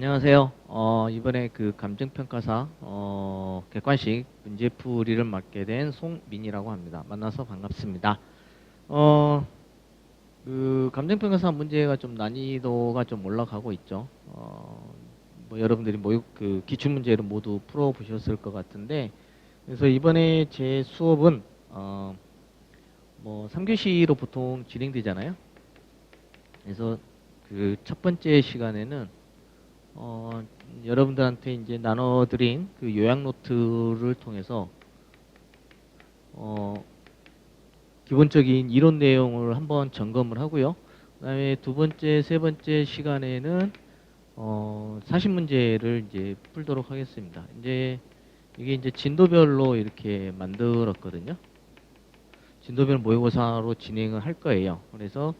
안녕하세요. 이번에 그 감정평가사 객관식 문제풀이를 맡게 된 송민이라고 합니다. 만나서 반갑습니다. 어, 그 감정평가사 문제가 좀 난이도가 좀 올라가고 있죠. 뭐 여러분들이 그 기출문제를 모두 풀어보셨을 것 같은데, 그래서 이번에 제 수업은 뭐 3교시로 보통 진행되잖아요. 그래서 그 첫 번째 시간에는 여러분들한테 이제 나눠드린 그 요약 노트를 통해서 기본적인 이론 내용을 한번 점검을 하고요. 그다음에 두 번째, 세 번째 시간에는 40문제를 이제 풀도록 하겠습니다. 이제 이게 이제 진도별로 이렇게 만들었거든요. 진도별 모의고사로 진행을 할 거예요. 그래서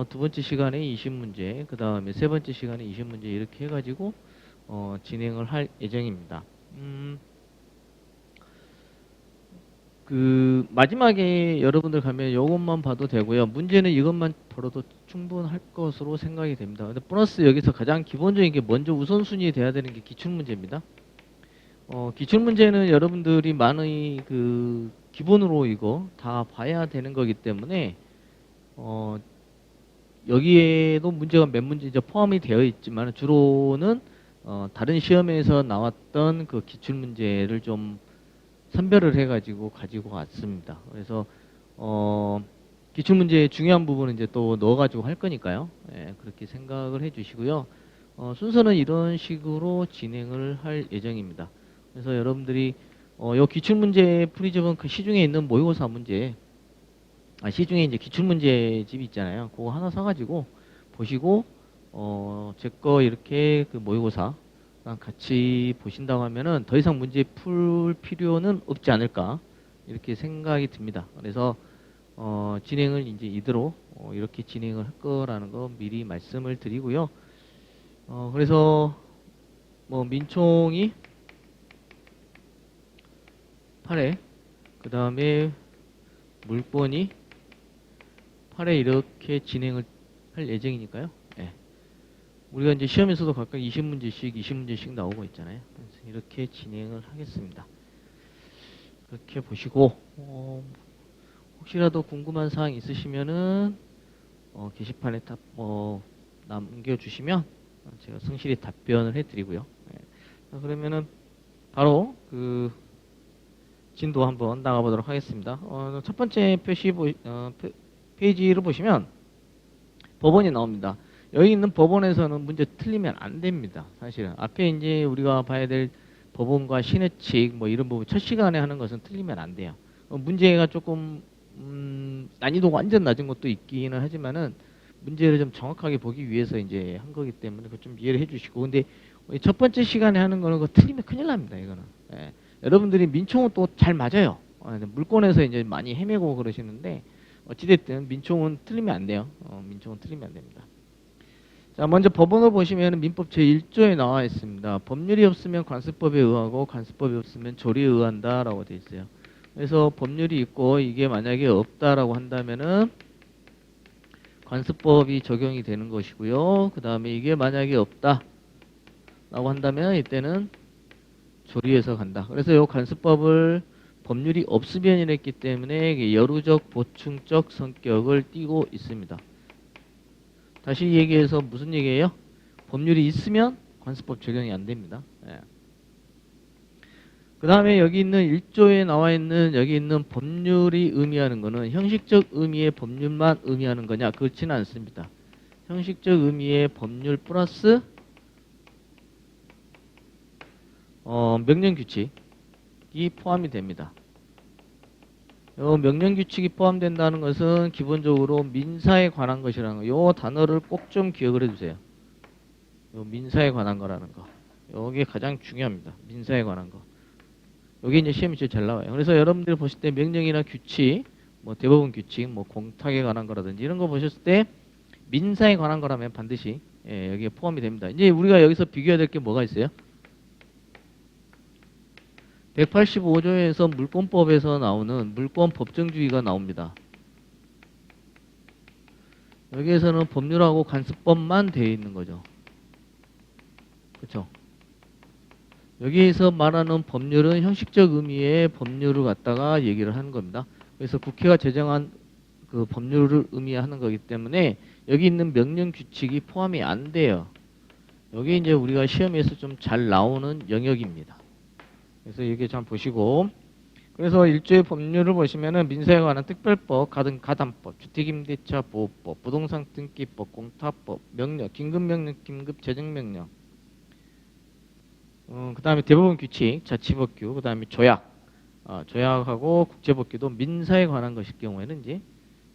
두 번째 시간에 20문제, 그 다음에 세 번째 시간에 20문제 이렇게 해가지고 진행을 할 예정입니다. 그 마지막에 여러분들 가면 이것만 봐도 되고요. 문제는 이것만 풀어도 충분할 것으로 생각이 됩니다. 근데 플러스 여기서 가장 기본적인 게 먼저 우선순위 돼야 되는 게 기출문제입니다. 기출문제는 여러분들이 많이 그 기본으로 이거 다 봐야 되는 거기 때문에 여기에도 문제가 몇 문제 이제 포함이 되어 있지만 주로는 다른 시험에서 나왔던 그 기출문제를 좀 선별을 해가지고 가지고 왔습니다. 그래서 기출문제의 중요한 부분은 이제 또 넣어가지고 할 거니까요. 예, 그렇게 생각을 해주시고요. 순서는 이런 식으로 진행을 할 예정입니다. 그래서 여러분들이 요 기출문제 프리즘은 그 시중에 있는 모의고사 문제, 시중에 이제 기출문제집이 있잖아요. 그거 하나 사가지고 보시고 제 거 이렇게 그 모의고사 같이 보신다고 하면은 더 이상 문제 풀 필요는 없지 않을까 이렇게 생각이 듭니다. 그래서 진행을 이제 이대로 이렇게 진행을 할 거라는 거 미리 말씀을 드리고요. 그래서 뭐 민총이 8회, 그 다음에 물권이 8회 이렇게 진행을 할 예정이니까요. 예. 우리가 이제 시험에서도 각각 20문제씩 나오고 있잖아요. 그래서 이렇게 진행을 하겠습니다. 그렇게 보시고 혹시라도 궁금한 사항 있으시면은 게시판에 남겨주시면 제가 성실히 답변을 해드리고요. 예. 그러면은 바로 그 진도 한번 나가보도록 하겠습니다. 첫 번째 페이지를 보시면 법원이 나옵니다. 여기 있는 법원에서는 문제 틀리면 안 됩니다. 사실은 앞에 이제 우리가 봐야 될 법원과 신해칙 뭐 이런 부분 첫 시간에 하는 것은 틀리면 안 돼요. 문제가 조금 난이도가 완전 낮은 것도 있기는 하지만은 문제를 좀 정확하게 보기 위해서 이제 한 거기 때문에 그거 좀 이해를 해주시고, 근데 첫 번째 시간에 하는 거는 그거 틀리면 큰일 납니다. 이거는. 예. 여러분들이 민총은 또 잘 맞아요. 물권에서 이제 많이 헤매고 그러시는데 어찌됐든 민총은 틀리면 안 돼요. 민총은 틀리면 안 됩니다. 자, 먼저 법원을 보시면 민법 제1조에 나와 있습니다. 법률이 없으면 관습법에 의하고 관습법이 없으면 조리에 의한다 라고 되어 있어요. 그래서 법률이 있고 이게 만약에 없다라고 한다면은 관습법이 적용이 되는 것이고요. 그 다음에 이게 만약에 없다 라고 한다면 이때는 조리에서 간다. 그래서 이 관습법을 법률이 없으면 이랬기 때문에 여루적 보충적 성격을 띠고 있습니다. 다시 얘기해서 무슨 얘기예요? 법률이 있으면 관습법 적용이 안 됩니다. 예. 그 다음에 여기 있는 1조에 나와 있는 여기 있는 법률이 의미하는 것은 형식적 의미의 법률만 의미하는 거냐? 그렇지는 않습니다. 형식적 의미의 법률 플러스 명령규칙이 포함이 됩니다. 명령규칙이 포함된다는 것은 기본적으로 민사에 관한 것이라는 거. 요 단어를 꼭 좀 기억을 해주세요. 요 민사에 관한 거라는 거. 요게 가장 중요합니다. 민사에 관한 거. 요게 이제 시험이 제일 잘 나와요. 그래서 여러분들 보실 때 명령이나 규칙, 뭐 대법원 규칙, 뭐 공탁에 관한 거라든지 이런 거 보셨을 때 민사에 관한 거라면 반드시 여기에 포함이 됩니다. 이제 우리가 여기서 비교해야 될 게 뭐가 있어요? 185조에서 물권법에서 나오는 물권 법정주의가 나옵니다. 여기에서는 법률하고 관습법만 되어 있는 거죠. 그렇죠? 여기에서 말하는 법률은 형식적 의미의 법률을 갖다가 얘기를 하는 겁니다. 그래서 국회가 제정한 그 법률을 의미하는 거기 때문에 여기 있는 명령 규칙이 포함이 안 돼요. 여기 이제 우리가 시험에서 좀 잘 나오는 영역입니다. 그래서 여기 좀 보시고, 그래서 1조의 법률을 보시면은 민사에 관한 특별법, 가담법, 주택임대차 보호법, 부동산 등기법, 공타법, 명령, 긴급명령, 긴급재정명령, 그 다음에 대법원 규칙, 자치법규, 그 다음에 조약, 조약하고 국제법규도 민사에 관한 것일 경우에는 이제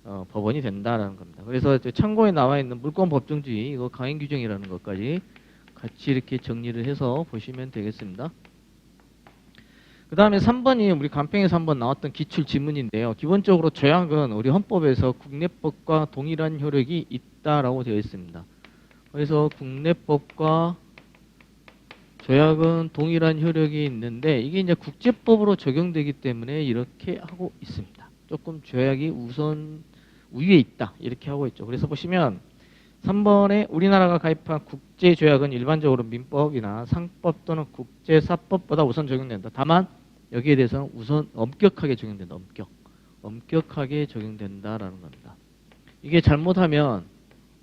법원이 된다라는 겁니다. 그래서 참고에 나와 있는 물권법정주의, 이거 강행 규정이라는 것까지 같이 이렇게 정리를 해서 보시면 되겠습니다. 그 다음에 3번이 우리 간평에서 한번 나왔던 기출 지문인데요. 기본적으로 조약은 우리 헌법에서 국내법과 동일한 효력이 있다라고 되어 있습니다. 그래서 국내법과 조약은 동일한 효력이 있는데 이게 이제 국제법으로 적용되기 때문에 이렇게 하고 있습니다. 조금 조약이 우위에 있다 이렇게 하고 있죠. 그래서 보시면 3번에 우리나라가 가입한 국제조약은 일반적으로 민법이나 상법 또는 국제사법보다 우선 적용된다. 다만 여기에 대해서는 우선 엄격하게 적용된다. 엄격하게 적용된다라는 겁니다. 이게 잘못하면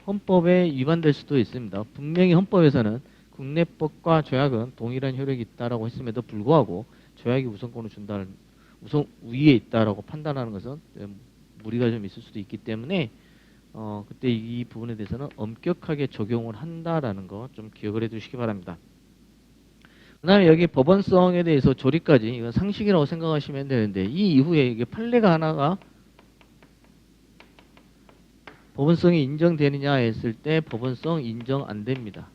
헌법에 위반될 수도 있습니다. 분명히 헌법에서는 국내법과 조약은 동일한 효력이 있다라고 했음에도 불구하고 조약이 우선권을 준다는 우선 우위에 있다라고 판단하는 것은 무리가 좀 있을 수도 있기 때문에 그때 이 부분에 대해서는 엄격하게 적용을 한다라는 거 좀 기억을 해두시기 바랍니다. 그 다음에 여기 법원성에 대해서 조리까지 이건 상식이라고 생각하시면 되는데 이 이후에 이게 판례가 하나가 법원성이 인정되느냐 했을 때 법원성 인정 안 됩니다.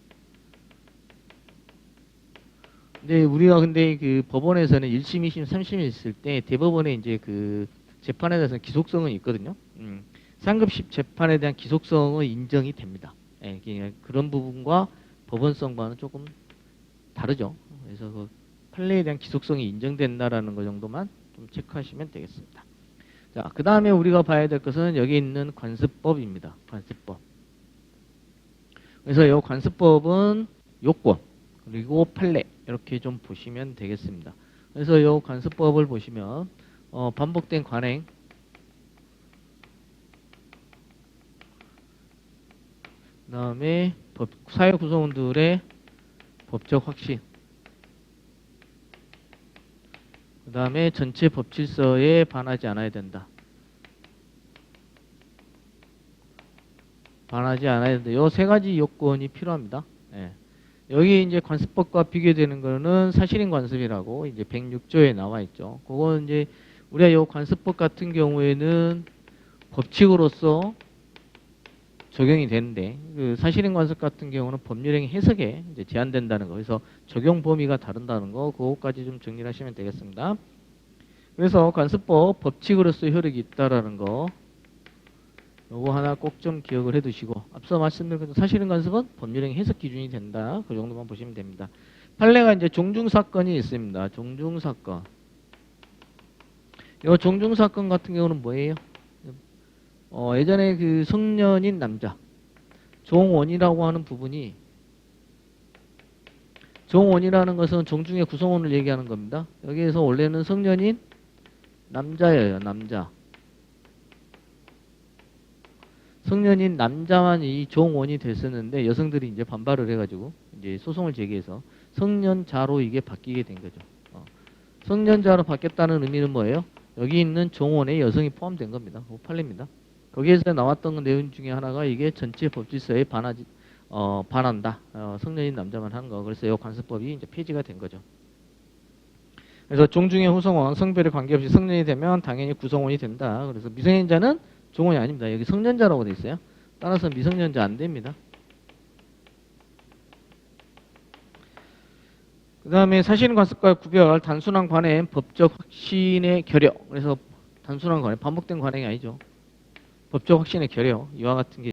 근데 우리가 근데 그 법원에서는 1심, 2심, 3심이 있을 때 대법원에 이제 그 재판에 대해서 기속성은 있거든요. 상급식 재판에 대한 기속성은 인정이 됩니다. 예, 그런 부분과 법원성과는 조금 다르죠. 그래서 그 판례에 대한 기속성이 인정된다라는 것 정도만 좀 체크하시면 되겠습니다. 자, 그 다음에 우리가 봐야 될 것은 여기 있는 관습법입니다. 관습법. 그래서 이 관습법은 요건 그리고 판례 이렇게 좀 보시면 되겠습니다. 그래서 이 관습법을 보시면 반복된 관행, 그 다음에 사회 구성원들의 법적 확신, 그 다음에 전체 법 질서에 반하지 않아야 된다. 반하지 않아야 된다. 이 세 가지 요건이 필요합니다. 예. 여기 이제 관습법과 비교되는 거는 사실인 관습이라고 이제 106조에 나와 있죠. 그건 이제 우리가 이 관습법 같은 경우에는 법칙으로서 적용이 되는데 그 사실인 관습 같은 경우는 법률행위 해석에 이제 제한된다는 거. 그래서 적용 범위가 다른다는 거. 그거까지 좀 정리를 하시면 되겠습니다. 그래서 관습법 법칙으로서 효력이 있다라는 거. 요거 하나 꼭 좀 기억을 해두시고 앞서 말씀드린 것처럼 사실은 관습은 법률행위 해석 기준이 된다. 그 정도만 보시면 됩니다. 판례가 이제 종중사건이 있습니다. 종중사건. 이 종중사건 같은 경우는 뭐예요? 예전에 그 성년인 남자 종원이라고 하는 부분이 종원이라는 것은 종중의 구성원을 얘기하는 겁니다. 여기에서 원래는 성년인 남자예요. 남자. 성년인 남자만 이 종원이 됐었는데 여성들이 이제 반발을 해가지고 이제 소송을 제기해서 성년자로 이게 바뀌게 된 거죠. 성년자로 바뀌었다는 의미는 뭐예요? 여기 있는 종원에 여성이 포함된 겁니다. 판례입니다. 거기에서 나왔던 내용 중에 하나가 이게 전체 법질서에 반한다. 성년인 남자만 하는 거. 그래서 이 관습법이 이제 폐지가 된 거죠. 그래서 종중의 후성원 성별에 관계없이 성년이 되면 당연히 구성원이 된다. 그래서 미성년자는 종원이 아닙니다. 여기 성년자라고 되어 있어요. 따라서 미성년자 안 됩니다. 그 다음에 사실인 관습과 구별, 단순한 관행, 법적 확신의 결여. 그래서 단순한 관행, 반복된 관행이 아니죠. 법적 확신의 결여. 이와 같은 게